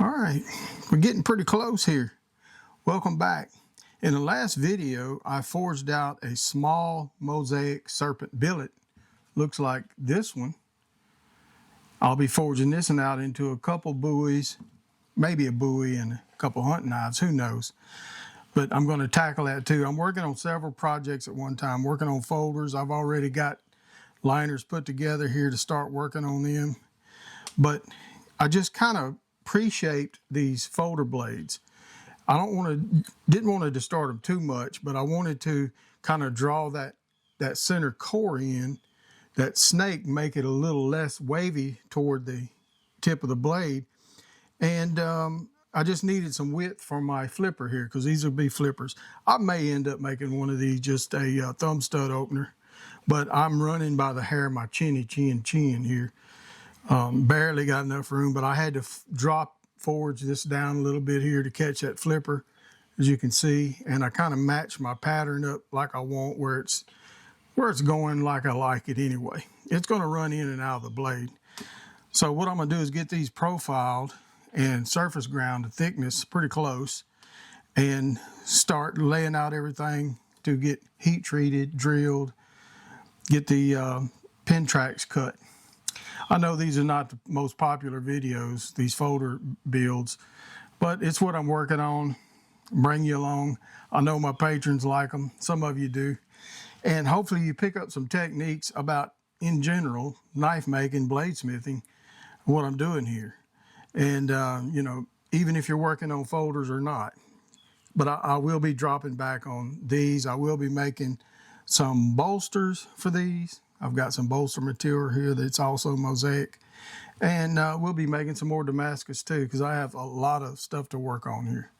All right, we're getting pretty close here. Welcome back. In the last video, I forged out a small mosaic serpent billet. Looks like this one. I'll be forging this one out into a couple buoys, maybe a buoy and a couple hunting knives, who knows. But I'm going to tackle that too. I'm working on several projects at one time, working on folders. I've already got liners put together here to start working on them. But I just kind of pre-shaped these folder blades. I didn't want to distort them too much, but I wanted to kind of draw that center core in, that snake, make it a little less wavy toward the tip of the blade. And I just needed some width for my flipper here, because these will be flippers. I may end up making one of these just a thumb stud opener, but I'm running by the hair of my chin here. Barely got enough room, but I had to forge this down a little bit here to catch that flipper, as you can see. And I kind of matched my pattern up like I want, where it's going like I like it anyway. It's going to run in and out of the blade. So what I'm going to do is get these profiled and surface ground to thickness pretty close, and start laying out everything to get heat treated, drilled, get the pin tracks cut. I know these are not the most popular videos, these folder builds, but it's what I'm working on. Bring you along. I know my patrons like them. Some of you do. And hopefully you pick up some techniques about, in general, knife making, bladesmithing, what I'm doing here. And, you know, even if you're working on folders or not. But I will be dropping back on these. I will be making some bolsters for these. I've got some bolster material here that's also mosaic. And we'll be making some more Damascus too, because I have a lot of stuff to work on here.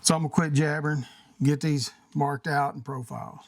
So I'm gonna quit jabbering, get these marked out and profiled.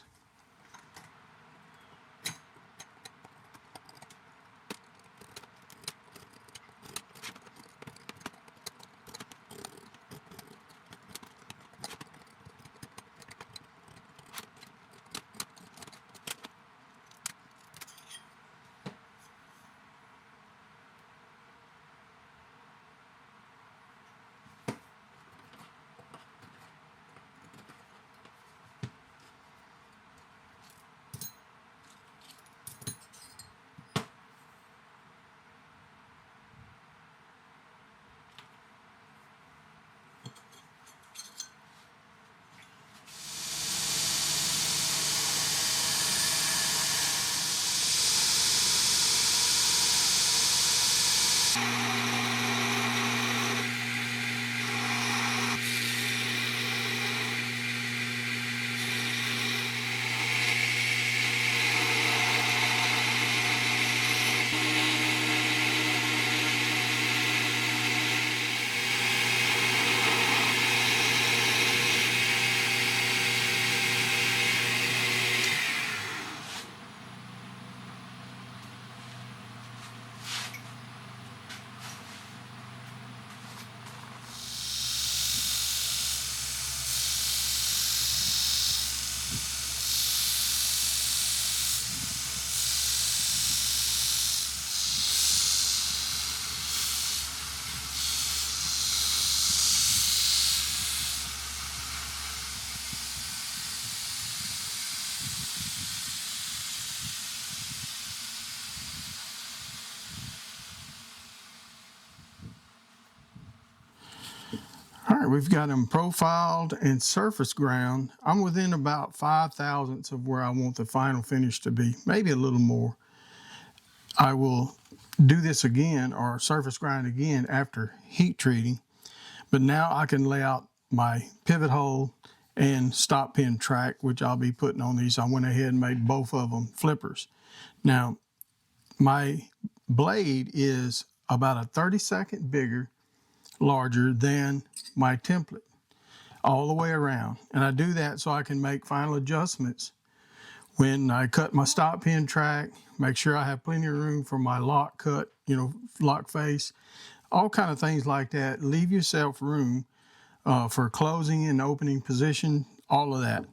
All right, we've got them profiled and surface ground. I'm within about 5/1000ths of where I want the final finish to be, maybe a little more. I will do this again, or surface grind again, after heat treating. But now I can lay out my pivot hole and stop pin track, which I'll be putting on these. I went ahead and made both of them flippers. Now, my blade is about a 32nd bigger, larger than my template all the way around. And I do that so I can make final adjustments when I cut my stop pin track, make sure I have plenty of room for my lock cut, you know, lock face, all kind of things like that. Leave yourself room for closing and opening position, all of that.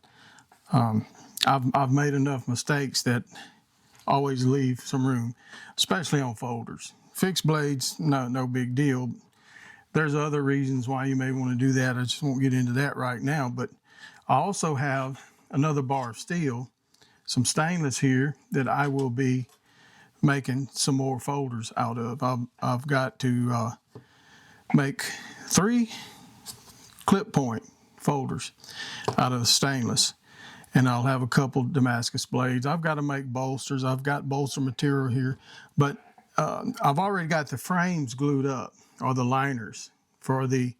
I've made enough mistakes that always leave some room, especially on folders. Fixed blades, no big deal. There's other reasons why you may want to do that. I just won't get into that right now. But I also have another bar of steel, some stainless here that I will be making some more folders out of. I've got to make 3 clip point folders out of the stainless, and I'll have a couple Damascus blades. I've got to make bolsters. I've got bolster material here, but I've already got the frames glued up, or the liners for the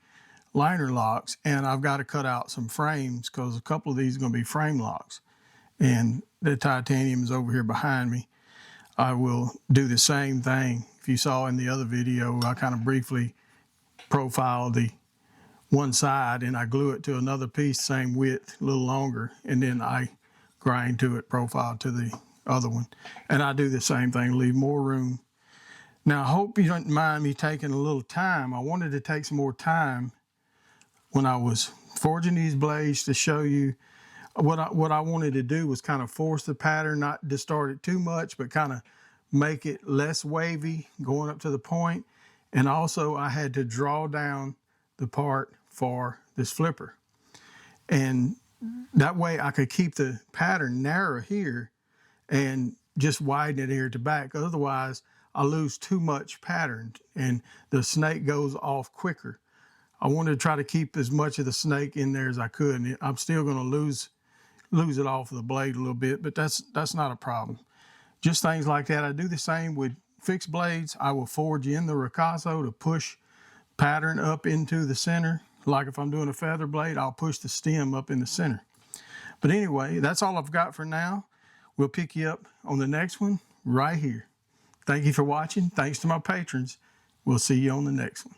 liner locks, and I've got to cut out some frames because a couple of these are going to be frame locks, and the titanium is over here behind me. I will do the same thing. If you saw in the other video, I kind of briefly profiled the one side and I glue it to another piece, same width, a little longer, and then I grind to it, profile to the other one. And I do the same thing, leave more room. Now, I hope you don't mind me taking a little time. I wanted to take some more time when I was forging these blades to show you what I wanted to do was kind of force the pattern, not distort it too much, but kind of make it less wavy going up to the point. And also I had to draw down the part for this flipper. And that way I could keep the pattern narrow here and just widen it here at the back. Otherwise, I lose too much pattern and the snake goes off quicker. I wanted to try to keep as much of the snake in there as I could. And I'm still going to lose it off of the blade a little bit, but that's not a problem. Just things like that. I do the same with fixed blades. I will forge in the ricasso to push pattern up into the center. Like if I'm doing a feather blade, I'll push the stem up in the center. But anyway, that's all I've got for now. We'll pick you up on the next one right here. Thank you for watching. Thanks to my patrons. We'll see you on the next one.